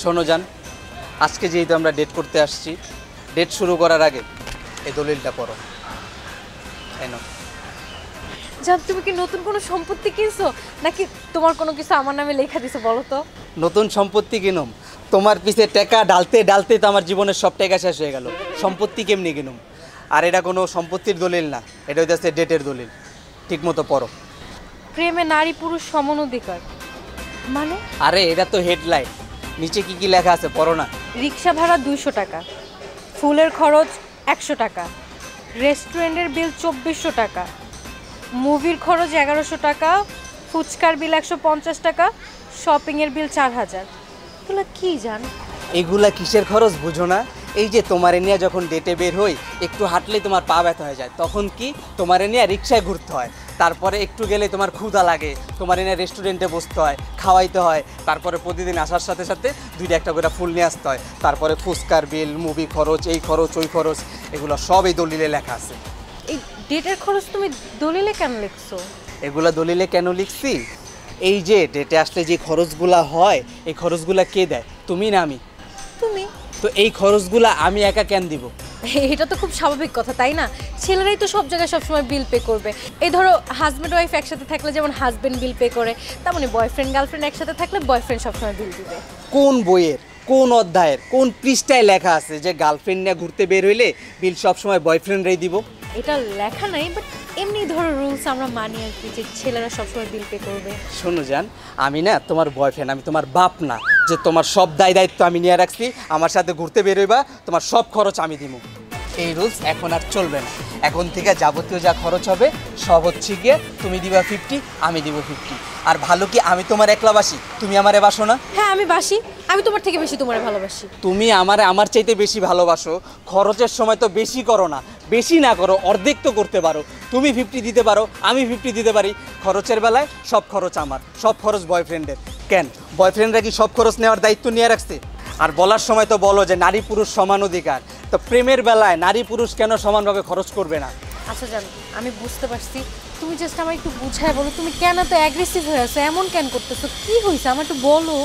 শোনো জান, আজকে যেহেতু আমরা ডেট করতে আসছি, ডেট শুরু করার আগে এই দলিলটা পড়ো। তাই না? জান, তুমি কি নতুন কোনো সম্পত্তি কিনছো নাকি তোমার কোনো কিছু আমার নামে লেখা দিছো বলো তো? নতুন সম্পত্তি কিনুম? তোমার পিছে টাকা ডালতে ডালতে তো আমার জীবনের সব টাকা শেষ হয়ে গেল। সম্পত্তি কেমনি কিনুম? আর এটা কোনো সম্পত্তির দলিল না, এটা হচ্ছে ডেটের দলিল। ঠিক মতো পড়ো। প্রেমে নারী পুরুষ সমান অধিকার মানে? আরে এটা তো হেডলাইন, নিচে কি কি লেখা আছে পড়ো না। রিক্সা ভাড়া 200 টাকা, ফুলের খরচ 100 টাকা, রেস্টুরেন্টের বিল 2400 টাকা, মুভির খরচ 1100 টাকা, ফুচকার বিল 150 টাকা, শপিংয়ের বিল 4000। এগুলো কি জান? এগুলা কিসের খরচ বুঝো না? এই যে তোমারে নিয়ে যখন ডেটে বের হই, একটু হাঁটলেই তোমার পা ব্যথা হয়ে যায়, তখন কি তোমারে নিয়ে রিক্সায় ঘুরতে হয়। তারপরে একটু গেলে তোমার ক্ষুধা লাগে, তোমার এনে রেস্টুরেন্টে বসতে হয়, খাওয়াইতে হয়। তারপরে প্রতিদিন আসার সাথে সাথে দুইটা একটা করে ফুল নিয়ে আসতে হয়। তারপরে ফুচকার বিল, মুভি খরচ, এই খরচ ওই খরচ, এগুলো সব এই দলিলে লেখা আছে। এই ডেটের খরচ তুমি দলিলে কেন লিখছো? এগুলা দলিলে কেন লিখছি? এই যে ডেটে আসলে যে খরচগুলা হয়, এই খরচগুলা কে দেয়? তুমি না আমি? তুমি। তো এই খরচগুলা আমি একা কেন দিব? এটা তো খুব স্বাভাবিক কথা, তাই না? ছেলেরাই তো সব জায়গায় সবসময় বিল পে করবে। এই ধরো হাজব্যান্ড ওয়াইফ একসাথে থাকলে যেমন হাজব্যান্ড বিল পে করে, তেমনি বয়ফ্রেন্ড গার্লফ্রেন্ড একসাথে থাকলে বয়ফ্রেন্ড সবসময় বিল দিবে। কোন বইয়ের কোন অধ্যায়ের কোন পৃষ্ঠায় লেখা আছে যে গার্লফ্রেন্ড নিয়ে ঘুরতে বের হইলে বিল সবসময় বয়ফ্রেন্ডরাই দিব? এটা লেখা নাই, বাট এমনি ধরো রুলস আমরা মানি আর কি, যে ছেলেরা সবসময় বিল পে করবে। শোনো জান, আমি না তোমার বয়ফ্রেন্ড, আমি তোমার বাপ না যে তোমার সব দায় দায়িত্ব আমি নিয়ে রাখছি। আমার সাথে ঘুরতে বের হইবা, তোমার সব খরচ আমি দিব। এই রুলস এখন আর চলবে না। এখন থেকে যাবতীয় যা খরচ হবে সব হচ্ছে গিয়ে তুমি দিবা 50, আমি দিব 50। আর ভালো কি আমি তোমার একলাবাসি, তুমি আমারে বাসো না? হ্যাঁ আমি বাসি, আমি তোমার থেকে বেশি তোমারে ভালোবাসি। তুমি আমারে আমার চাইতে বেশি ভালোবাসো। খরচের সময় তো বেশি করো না, বেশি না করো, অর্ধেক তো করতে পারো। তুমি 50 দিতে পারো, আমি 50 দিতে পারি। খরচের বেলায় সব খরচ আমার, সব খরচ বয়ফ্রেন্ডের। কেন বয়ফ্রেন্ডরা কি সব খরচ নেওয়ার দায়িত্ব নিয়ে রাখছে? আর বলার সময় তো বলো যে নারী পুরুষ সমান অধিকার, তো প্রেমের বেলায় নারী পুরুষ কেন সমানভাবে খরচ করবে না? আচ্ছা জান, আমি বুঝতে পারছি, তুমি জাস্ট আমার একটু বুঝায় বলো, তুমি কেন এত অ্যাগ্রেসিভ হয়ে আছো, এমন কেন করতেছো, কি হয়েছে আমার একটু বলো।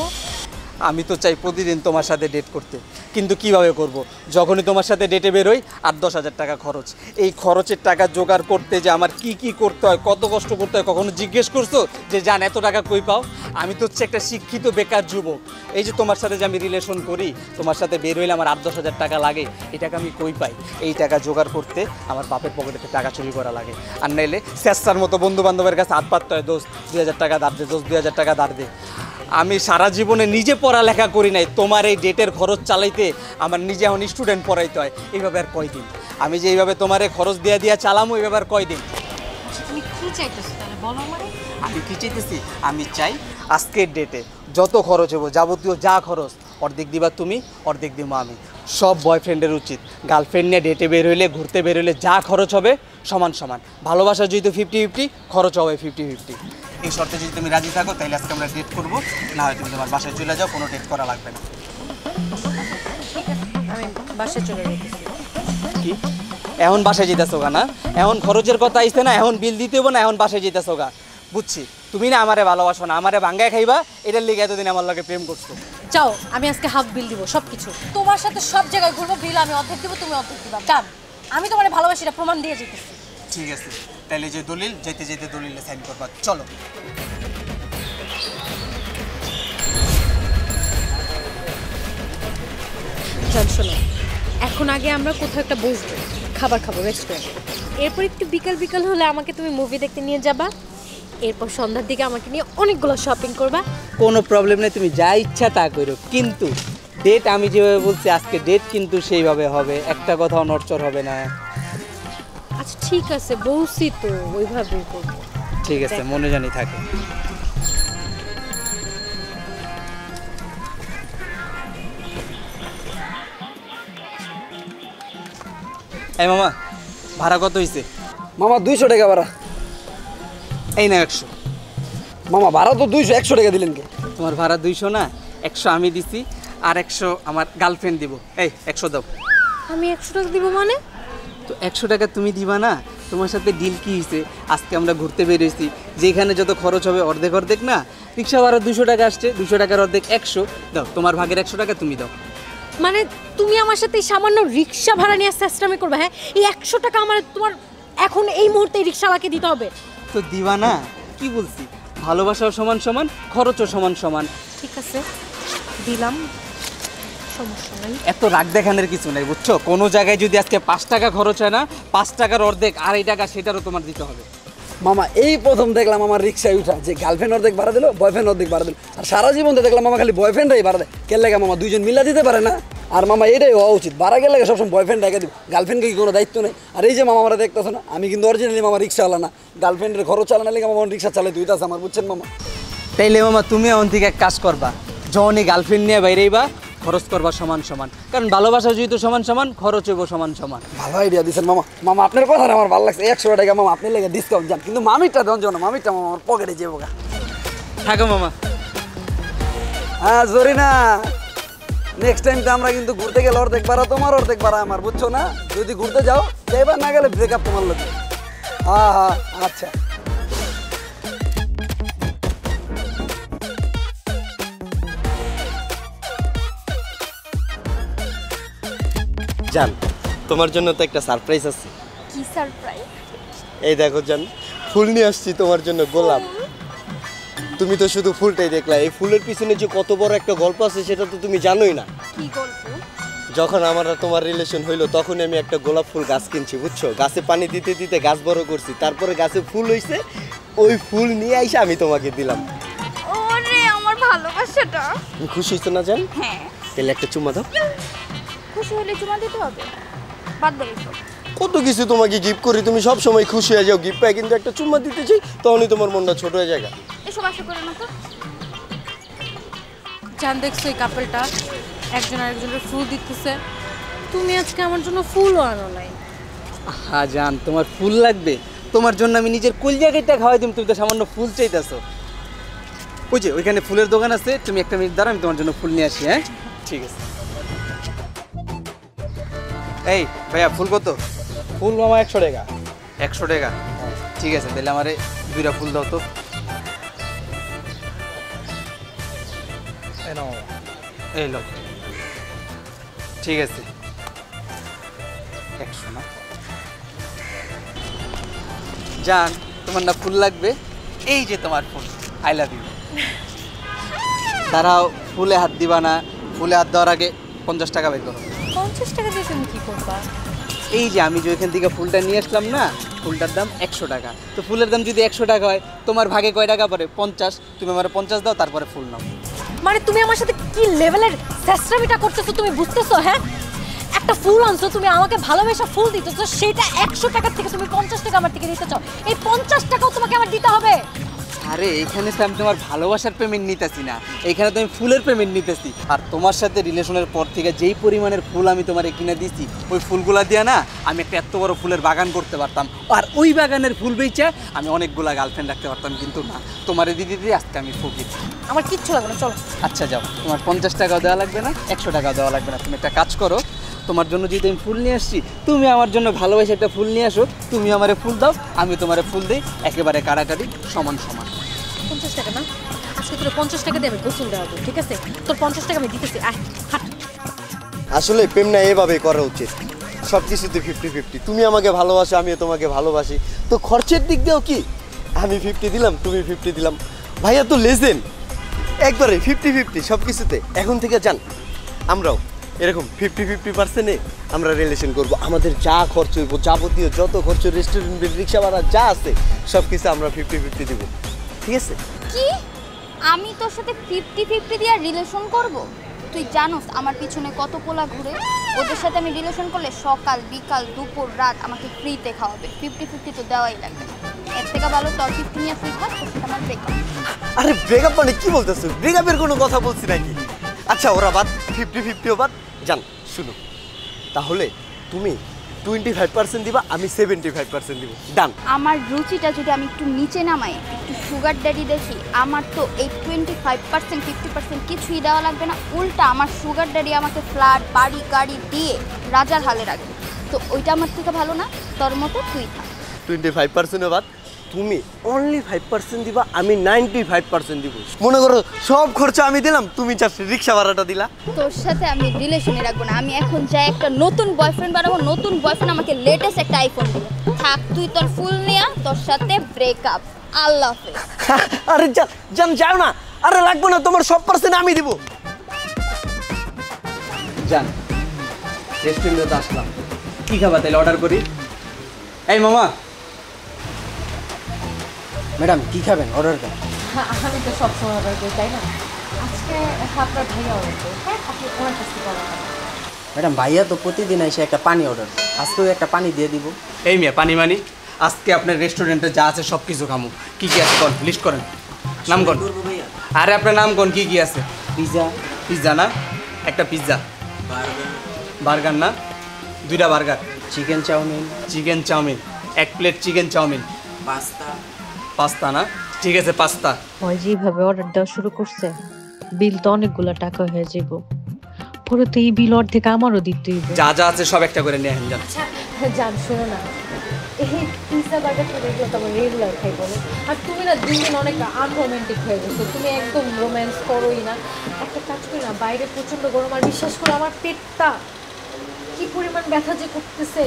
আমি তো চাই প্রতিদিন তোমার সাথে ডেট করতে, কিন্তু কিভাবে করব? যখনই তোমার সাথে ডেটে বেরোই 8-10 হাজার টাকা খরচ। এই খরচের টাকা জোগাড় করতে যে আমার কি কি করতে হয়, কত কষ্ট করতে হয়, কখনো জিজ্ঞেস করছো যে জান এত টাকা কই পাও? আমি তো হচ্ছে একটা শিক্ষিত বেকার যুবক। এই যে তোমার সাথে যে আমি রিলেশন করি, তোমার সাথে বের হইলে আমার 8-10 হাজার টাকা লাগে। এই টাকা আমি কই পাই? এই টাকা জোগাড় করতে আমার বাপের পকেটে টাকা চুরি করা লাগে। আর নাইলে স্যাঁচার মতো বন্ধু বান্ধবের কাছে হাত পাততে হয়, দোস্ত 2000 টাকা ধার দে, দোস্ত 2000 টাকা ধার দে। আমি সারা জীবনে নিজে পড়ালেখা করি নাই, তোমার এই ডেটের খরচ চালাইতে আমার নিজে এখন স্টুডেন্ট পড়াইতে হয়। এইভাবে আর কয়দিন? আমি যে এইভাবে তোমার খরচ দিয়া চালামো, এইভাবে আর কয়দিন? তুমি কি চাইতেছো তাহলে বলো আমারে। আমি কি চাইতেছি? আমি চাই আজকের ডেটে যত খরচ হবো, যাবতীয় যা খরচ, অর্ধেক দিবা তুমি, অর্ধেক দিব আমি। সব বয়ফ্রেন্ডের উচিত গার্লফ্রেন্ড নিয়ে ডেটে বের হইলে, ঘুরতে বের হইলে যা খরচ হবে সমান সমান। ভালোবাসা যদি 50-50, খরচ হবে 50-50। এই শর্তে যদি তুমি রাজি থাকো তাহলে আজকে আমরা ডেট করবো, না হয় তুমি তোমার বাসায় চলে যাও, কোনো ডেট করা লাগবে না। আমি বাসায় চলে যেতেছি। কি এখন বাসায় যেতেছো গা? না এখন খরচের কথা আইছে না, এখন বিল দিতে হবো না, এখন বাসায় যেতেছো গা? বুঝছি, তুমি না আমারে ভালোবাসো না, আমারে ভাঙ্গায় খাইবা, এটার লিগে এতদিন আমার লগে প্রেম করছো। যাও, আমি আজকে হাফ বিল দিব সবকিছু। তোমার সাথে সব জায়গায় ঘুরবো, বিল আমি অর্ধেক দিব, তুমি অর্ধেক দিবা। ডান, আমি তোমার ভালোবাসি, এটা প্রমাণ দিয়ে যেতেছি। ঠিক আছে, তাহলে যে দলিল, যেতে যেতে দলিলে সাইন করবা, চলো। চল শোনো, এখন আগে আমরা কোথাও একটা বসবো, খাবার খাবো রেস্টুরেন্টে। এরপর একটু বিকাল বিকাল হলে আমাকে তুমি মুভি দেখতে নিয়ে যাবা। এরপর সন্ধ্যার দিকে আমাকে নিয়ে অনেকগুলো শপিং করবা। কোনো প্রবলেম নেই, তুমি যা ইচ্ছা তা করো, কিন্তু ডেট আমি যেভাবে বলছি আজকে ডেট কিন্তু সেইভাবে হবে, একটা কথাও নড়চড় হবে না। আচ্ছা ঠিক আছে, বলছি তো ওইভাবেই করবো। ঠিক আছে, মনে জানি থাকে। এই মামা, ভাড়া কত হয়েছে? মামা 200 টাকা ভাড়া। এই না 100। মামা ভাড়া তো 200, 100 টাকা দিলেন কে? তোমার ভাড়া 200 না, 100 আমি দিছি, আর 100 আমার গার্লফ্রেন্ড দিব। এই 100 দাও। আমি 100 টাকা দিব মানে? তো 100 টাকা তুমি দিবা না? তোমার সাথে ডিল কি হয়েছে? আজকে আমরা ঘুরতে বেরিয়েছি, যেখানে যত খরচ হবে অর্ধেক অর্ধেক না, রিক্সা ভাড়া 200 টাকা আসছে, 200 টাকার অর্ধেক 100 দাও, তোমার ভাগের 100 টাকা তুমি দাও। মানে তুমি আমার সাথে এই সামান্য রিক্সা ভাড়া নিয়ে চেষ্টামি করবে? হ্যাঁ, এই 100 টাকা আমার তোমার এখন এই মুহূর্তে রিক্সাওয়ালাকে দিতে হবে। তো দিবা না? কি বলছি, ভালোবাসাও সমান সমান, খরচও সমান সমান। ঠিক আছে, দিলাম, সমস্যা নাই। এত রাগ দেখানোর কিছু নাই, বুঝছো? কোনো জায়গায় যদি আজকে 5 টাকা খরচ হয় না, 5 টাকার অর্ধেক 2.5 টাকা সেটারও তোমার দিতে হবে। মামা এই প্রথম দেখলাম আমার রিক্সায় উঠা যে গার্লফ্রেন্ড অর্ধেক ভাড়া দিল, বয়ফ্রেন্ড অর্ধেক ভাড়া দিল, আর সারা জীবন তো দেখলাম মামা খালি বয়ফ্রেন্ডরাই ভাড়া দেয়। কেন লাগে মামা দুইজন মিলা দিতে পারে না? আর মামা এটাই হওয়া উচিত, ভাড়া গেলে সবসময় বয়ফ্রেন্ড রেখে দিব, গার্লফ্রেন্ডকে কি কোনো দায়িত্ব নেই? আর এই যে মামা আমরা দেখতেছো না, আমি কিন্তু অরিজিনালি মামা রিক্সা চালা না, গার্লফ্রেন্ডের খরচ চালানো লেগে মামা রিক্সা চালাই দুইটা আমার, বুঝছেন মামা? তাইলে মামা তুমি এখন থেকে এক কাজ করবা, যখনই গার্লফ্রেন্ড নিয়ে বাইরেইবা খরচ করবা সমান সমান, কারণ ভালোবাসা যেহেতু সমান সমান, খরচ হইব সমান সমান। ভালো আইডিয়া দিচ্ছেন মামা। মামা আপনার কথা না আমার ভালো লাগছে, 100 টাকা মামা আপনি লেগে ডিসকাউন্ট যান, কিন্তু মামিরটা দেন না, মামিরটা মামা আমার পকেটে যাবো গা। থাকো মামা। হ্যাঁ জরিনা, নেক্সট টাইম তো আমরা কিন্তু ঘুরতে গেলে অর্ধেক ভাড়া তোমার, অর্ধেক ভাড়া আমার, বুঝছো না? যদি ঘুরতে যাও এবার না গেলে ব্রেকআপ তোমার লোক। হ্যাঁ হ্যাঁ আচ্ছা। জান, তোমার জন্য তো একটা সারপ্রাইজ আছে। কি সারপ্রাইজ? এই দেখো জান, ফুল নিয়ে আসছি তোমার জন্য, গোলাপ। তুমি তো শুধু ফুলটাই দেখলা, এই ফুলের পিছনে যে কত বড় একটা গল্প আছে সেটা তো তুমি জানোই না। কি গল্প? যখন আমার আর তোমার রিলেশন হইলো তখন আমি একটা গোলাপ ফুল গাছ কিনছি, বুঝছো? গাছে পানি দিতে দিতে গাছ বড় করছি, তারপরে গাছে ফুল হইছে, ওই ফুল নিয়ে আইসা আমি তোমাকে দিলাম। ওরে আমার ভালোবাসাটা। তুমি খুশি হইছো না জান? হ্যাঁ। তাহলে একটা চুমা দাও। খুশি হলে চুমা দিতে হবে? বাদ দাও এসব। কত কিছু তোমাকে গিফট করি, তুমি সব সময় খুশি হয়ে যাও গিফট পাই, কিন্তু একটা চুমা দিতে চাই তখনই তোমার মনটা ছোট হয়ে যায়। এসব আশা করো না তো। জান, দেখছো এই কাপলটা একজন আরেকজনের ফুল দিতেছে, তুমি আজকে আমার জন্য ফুলও আনো নাই। হ্যাঁ জান, তোমার ফুল লাগবে? তোমার জন্য আমি নিজের কলিজা কেটে খাওয়াই দিম, তুমি তো সামান্য ফুল চাইতেছো। ওই যে ওইখানে ফুলের দোকান আছে, তুমি একটা মিনিট দাঁড়াও, আমি তোমার জন্য ফুল নিয়ে আসি। হ্যাঁ ঠিক আছে। এই ভাইয়া, ফুল কত? ফুল মামা 100 টাকা। 100 টাকা? ঠিক আছে, তাহলে আমারে 2টা ফুল দাও তো। এই নাও মামা। এই লো, ঠিক আছে। 100 না জান, তোমার না ফুল লাগবে? এই যে তোমার ফুল, আই লাভ ইউ। দাঁড়াও, ফুলে হাত দিবা না, ফুলে হাত দেওয়ার আগে 50 টাকা বের করো। 50 টাকা দিয়ে তুমি কি করবা? এই যে আমি যে ওইখান থেকে ফুলটা নিয়ে আসলাম না, ফুলটার দাম 100 টাকা। তো ফুলের দাম যদি 100 টাকা হয়, তোমার ভাগে কয় টাকা পড়ে? 50। তুমি আমার 50 দাও, তারপরে ফুল নাও। মানে তুমি আমার সাথে কি লেভেলের চেষ্টামিটা করতেছো তুমি বুঝতেছো? হ্যাঁ, একটা ফুল আনছো, তুমি আমাকে ভালোবাসা ফুল দিতেছো, সেটা 100 টাকার থেকে তুমি 50 টাকা আমার থেকে দিতে চাও, এই 50 টাকাও তোমাকে আমার দিতে হবে? আরে এইখানে তো আমি তোমার ভালোবাসার পেমেন্ট নিতেছি না, এইখানে তো আমি ফুলের পেমেন্ট নিতেছি। আর তোমার সাথে রিলেশনের পর থেকে যেই পরিমাণের ফুল আমি তোমার কিনে দিছি, ওই ফুলগুলা দিয়ে না আমি একটা এত বড় ফুলের বাগান করতে পারতাম, আর ওই বাগানের ফুল বেচে আমি অনেকগুলা গার্লফ্রেন্ড রাখতে পারতাম, কিন্তু না, তোমারে দিদি দিদি আজকে আমি ফকির। আমার কিচ্ছু লাগবে না, চলো। আচ্ছা যাও, তোমার 50 টাকাও দেওয়া লাগবে না, 100 টাকাও দেওয়া লাগবে না। তুমি একটা কাজ করো, তোমার জন্য যদি আমি ফুল নিয়ে আসছি, তুমি আমার জন্য ভালোবাসে একটা ফুল নিয়ে আসো, তুমি আমারে ফুল দাও, আমি তোমারে ফুল দিই, একেবারে কাড়াকাড়ি সমান সমান। 50 টাকা না, আজকে তোর 50 টাকা দিয়ে আমি গোসল দেওয়াবো, ঠিক আছে? তোর 50 টাকা আমি দিতেছি, আয় হাট। আসলে প্রেম না এভাবেই করা উচিত, সব কিছুতে 50-50। তুমি আমাকে ভালোবাসো, আমিও তোমাকে ভালোবাসি, তো খরচের দিক দিয়েও কি আমি 50 দিলাম, তুমি 50 দিলাম। ভাইয়া তো লেজেন্ড, একবারে 50-50 সব কিছুতে। এখন থেকে যান, আমরাও এরকম 50-50%-এ আমরা রিলেশন করব। আমাদের যা খরচ হইব, যাবতীয় যত খরচ, রেস্টুরেন্ট বিল, রিক্সা ভাড়া যা আছে সব কিছু আমরা 50-50 দেবো, ঠিক আছে? কি? আমি তোর সাথে 50-50 দিয়ে রিলেশন করব? তুই জানোস আমার পিছনে কত পোলা ঘুরে? ওদের সাথে আমি রিলেশন করলে সকাল বিকাল দুপুর রাত আমাকে ফ্রিতে খাওয়াবে। 50-50 তো দেওয়াই লাগবে না। এর থেকে ভালো তোর 50 নিয়ে তুই থাক, তোর সাথে আমার ব্রেকআপ। আরে ব্রেকআপ মানে কি বলতেছো? ব্রেকআপের কোনো কথা বলছি নাকি? আচ্ছা ওরা বাদ, 50-50ও বাদ। জান শুনো, তাহলে তুমি 25% দিবা, আমি 75% দিব, ডান? আমার রুচিটা যদি আমি একটু নিচে নামাই, একটু সুগার ড্যাডি দেখি, আমার তো এই 25% 50% কিছুই দেওয়া লাগবে না, উল্টা আমার সুগার ড্যাডি আমাকে ফ্ল্যাট বাড়ি গাড়ি দিয়ে রাজার হালে রাখবে। তো ওইটা আমার থেকে ভালো না? তোর মতো তুই থাক। 25%ও বাদ, তুমি অনলি 5% দিবা, আমি 95% দিব। মনে করো সব খরচা আমি দিলাম, তুমি জাস্ট রিক্সা ভাড়াটা দিলা। তোর সাথে আমি রিলেশনে রাখবো না। আমি এখন যাই একটা নতুন বয়ফ্রেন্ড বানাবো, নতুন বয়ফ্রেন্ড আমাকে লেটেস্ট একটা আইফোন দিবে। থাক তুই তোর ফুল নিয়া, তোর সাথে ব্রেকআপ। আল্লাহ হাফেজ। আরে জান যাও না, আরে লাগবো না, তোমার সব পার্সেন্ট আমি দিব। জান রেস্টুরেন্টে তো আসলাম, কি খাবা তাহলে অর্ডার করি? এই মামা, ম্যাডাম কি খাবেন অর্ডার করেন। আমি তো সবসময় অর্ডার করি, তাই না? আজকে আপনার ভাইয়া অর্ডার করি, হ্যাঁ আপনি ওনার কাছ থেকে অর্ডার করেন। ম্যাডাম ভাইয়া তো প্রতিদিন এসে একটা পানি অর্ডার, আজকেও একটা পানি দিয়ে দিব। এই মিয়া পানি মানি, আজকে আপনার রেস্টুরেন্টে যা আছে সব কিছু খামু। কি কি আছে কোন লিস্ট করেন, নাম কোন। আরে আপনার নাম কোন, কি কি আছে? পিজা, পিৎজা না, একটা পিৎজা। বার্গার না, 2টা burger. Chicken chow mein, chicken chow mein, 1 plate chicken chow mein. Pasta. Pasta না, ঠিক আছে পাস্তা। ওই যেভাবে অর্ডার দেওয়া শুরু করছে, বিল তো অনেকগুলো টাকা হয়ে যাব। পরে তো এই বিল অর্ধেক আমারও দিতে হইব। যা যা আছে সব একটা করে নিয়ে আসেন যান। জান শোনো না, এই পিৎজা বার্গার এগুলো তো আমার রেগুলার খাই বলো। আর তুমি না দিন দিন অনেক আনরোম্যান্টিক হয়ে গেছো, তুমি একদম রোম্যান্স করোই না। একটা কাজ করি না, বাইরে প্রচণ্ড গরম, আর বিশ্বাস করো আমার পেটটা কি পরিমাণ ব্যথা যে করতেছে।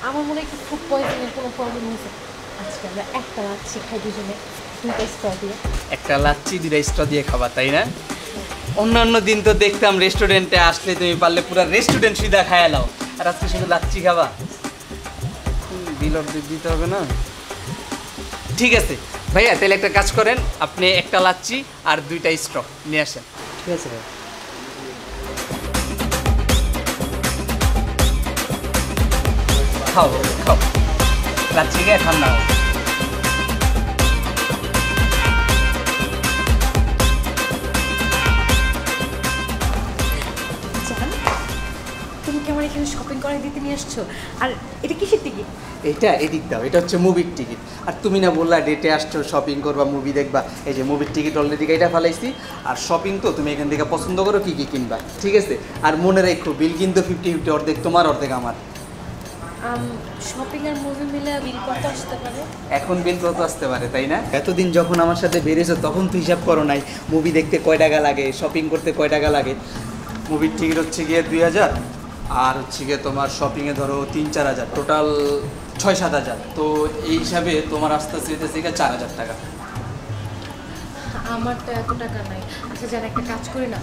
আমার মনে হয় ফুড পয়জনের কোনো প্রবলেম হয়েছে। আজকে আমরা একটা লাচ্ছি খাই দুজনে, 2টা স্ট্র দিয়ে। একটা লাচ্ছি 2টা স্ট্র দিয়ে খাবা, তাই না? অন্যান্য দিন তো দেখতাম রেস্টুরেন্টে আসলে তুমি পারলে পুরো রেস্টুরেন্ট সিধা খায়া নাও, আর আজকে শুধু লাচ্ছি খাবা। বিল অর্ধেক দিতে হবে না? ঠিক আছে ভাইয়া, তাহলে একটা কাজ করেন, আপনি একটা লাচ্ছি আর 2টা স্ট্র নিয়ে আসেন। ঠিক আছে ভাই। খাও খাও, লাচ্ছি খেয়ে ঠান্ডা হোক। জান, তুমি কি আমার এখানে শপিং করে দিতে নিয়ে আসছো? আর এটা কিসের টিকিট? এটা এদিক দাও, এটা হচ্ছে মুভির টিকিট। আর তুমি না বললা ডেটে আসছো, শপিং করবা, মুভি দেখবা, এই যে মুভির টিকিট অলরেডি এটা ফেলাইছি। আর শপিং তো তুমি এখান থেকে পছন্দ করো কি কি কিনবা, ঠিক আছে? আর মনে রাখো বিল কিন্তু 50-50, অর্ধেক তোমার অর্ধেক আমার। শপিং আর মুভি মিলে বিল কত আসতে পারে? এখন বিল কত আসতে পারে, তাই না? এতদিন যখন আমার সাথে বেরিয়েছো তখন তো হিসাব করো নাই মুভি দেখতে কয় টাকা লাগে, শপিং করতে কয় টাকা লাগে। মুভির টিকিট হচ্ছে গিয়ে 2000, আর হচ্ছে গিয়ে তোমার শপিংয়ে ধরো 3-4 হাজার, টোটাল 6-7 হাজার। তো এই হিসাবে তোমার আস্তে আস্তে যেতেছে 4000 টাকা। আমার তো এত টাকা নাই। আচ্ছা জান, একটা কাজ করি না,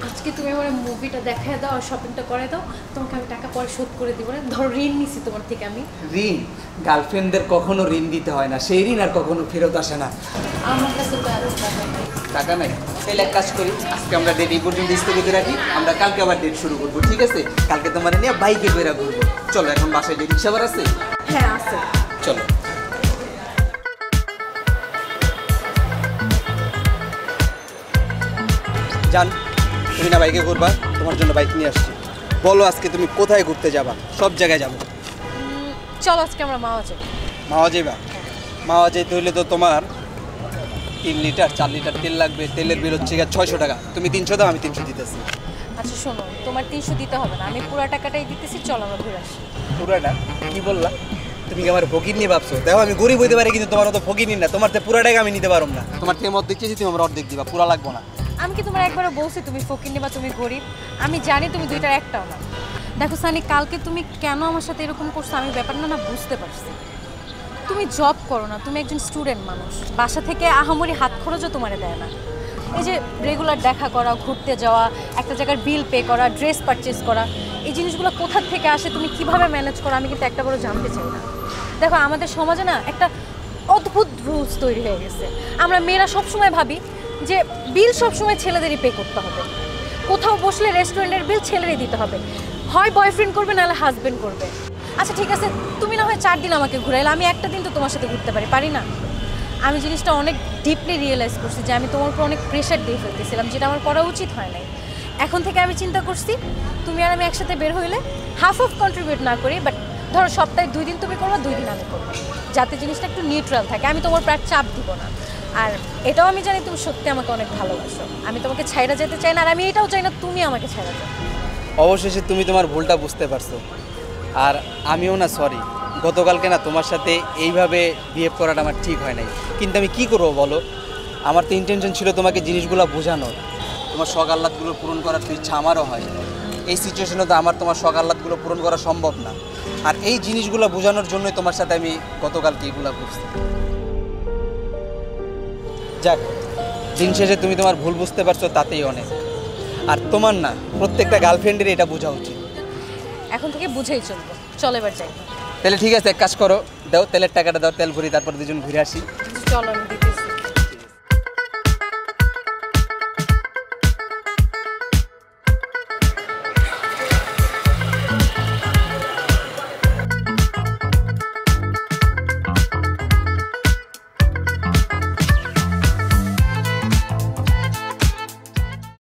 আজকে তুমি আমার মুভিটা দেখায় দাও আর শপিংটা করে দাও, তোমাকে আমি টাকা পরে শোধ করে দিব না। ধরো ঋণ নিছি তোমার থেকে আমি। ঋণ? গার্লফ্রেন্ডদের কখনো ঋণ দিতে হয় না, সেই ঋণ আর কখনো ফেরত আসে না। আমার কাছে তো এত টাকা নাই। টাকা নাই? তাহলে এক কাজ করি, আজকে আমরা ডেট এই পর্যন্ত স্থগিত রাখি, আমরা কালকে আবার ডেট শুরু করবো, ঠিক আছে? কালকে তোমার নিয়ে বাইকে বেরা ঘুরবো। চলো এখন বাসায় যে রিক্সা ভাড়া আছে? হ্যাঁ আছে। চলো। জান, তুমি না বাইকে ঘুরবা, তোমার জন্য বাইক নিয়ে আসছি। বলো আজকে তুমি কোথায় ঘুরতে যাবা? সব জায়গায় যাবো। চলো আজকে আমরা মাওয়া যাই। মাওয়া যাইবা? মাওয়া যাইতে হইলে তো তোমার 3 লিটার 4 লিটার তেল লাগবে। তেলের বিল হচ্ছে 600 টাকা। তুমি 300 দাও, আমি 300 দিতেছি। আচ্ছা শোনো, তোমার 300 দিতে হবে না, আমি পুরো টাকাটাই দিতেছি। চলো আমরা ঘুরে আসি। পুরাটা? কি বললা? তুমি কি আমার ফকির নিয়ে ভাবছো? দেখো আমি গরিব হইতে পারি, কিন্তু তোমার মতো ফকির না। তোমার তো পুরা টাকা আমি নিতে পারবো না। তোমার থেকে অর্ধেক চেয়েছি, তুমি আমার অর্ধেক দিবা, পুরা লাগবো না। আমি কি তোমার একবারও বলছি তুমি ফকিন্নি বা তুমি গরিব? আমি জানি তুমি দুইটার একটাও না। দেখো সানি, কালকে তুমি কেন আমার সাথে এরকম করছো আমি ব্যাপারটা না বুঝতে পারছি। তুমি জব করো না, তুমি একজন স্টুডেন্ট মানুষ, বাসা থেকে আহামরি হাত খরচও তোমারে দেয় না। এই যে রেগুলার দেখা করা, ঘুরতে যাওয়া, একটা জায়গার বিল পে করা, ড্রেস পারচেস করা, এই জিনিসগুলো কোথা থেকে আসে, তুমি কিভাবে ম্যানেজ করো, আমি কিন্তু একটা বড় জানতে চাই না। দেখো আমাদের সমাজে না একটা অদ্ভুত রুলস তৈরি হয়ে গেছে। আমরা মেয়েরা সবসময় ভাবি যে বিল সবসময় ছেলেদেরই পে করতে হবে, কোথাও বসলে রেস্টুরেন্টের বিল ছেলেরই দিতে হবে, হয় বয়ফ্রেন্ড করবে নাহলে হাজব্যান্ড করবে। আচ্ছা ঠিক আছে, তুমি না হয় 4 দিন আমাকে ঘুরাইলে, আমি একটা দিন তো তোমার সাথে ঘুরতে পারি না? আমি জিনিসটা অনেক ডিপলি রিয়েলাইজ করছি যে আমি তোমার উপর অনেক প্রেশার দিয়ে ফেলতেছিলাম, যেটা আমার করা উচিত হয় নাই। এখন থেকে আমি চিন্তা করছি তুমি আর আমি একসাথে বের হইলে হাফ অফ কন্ট্রিবিউট না করি, বাট ধরো সপ্তাহে 2 দিন তুমি করবা, 2 দিন আমি করবো, যাতে জিনিসটা একটু নিউট্রাল থাকে। আমি তোমার প্রায় চাপ দিব না। আর এটাও আমি জানি তুমি সত্যি আমাকে অনেক ভালোবাসো, আমি তোমাকে ছাইড়া যেতে চাই না, আর আমি এটাও চাই না তুমি আমাকে ছাইড়া যাও। অবশেষে তুমি তোমার ভুলটা বুঝতে পারছো, আর আমিও না সরি। গতকালকে না তোমার সাথে এইভাবে বিহেভ করাটা আমার ঠিক হয় নাই, কিন্তু আমি কি করবো বলো? আমার তো ইন্টেনশন ছিল তোমাকে জিনিসগুলো বোঝানোর, তোমার শখ আহ্লাদগুলো পূরণ করার তো ইচ্ছা আমারও হয়। এই সিচুয়েশনে তো আমার তোমার শখ আহ্লাদগুলো পূরণ করা সম্ভব না, আর এই জিনিসগুলো বোঝানোর জন্যই তোমার সাথে আমি গতকালকে এগুলো করছি। যাক, দিন শেষে তুমি তোমার ভুল বুঝতে পারছো, তাতেই অনেক। আর তোমার না, প্রত্যেকটা গার্লফ্রেন্ডের এটা বোঝা উচিত। এখন থেকে বুঝেই চলবো, চল এবার যাই। তাহলে ঠিক আছে, এক কাজ করো, দাও তেলের টাকাটা দাও, তেল ভরি, তারপর দুজন ঘুরে আসি। চলো আমি দিতে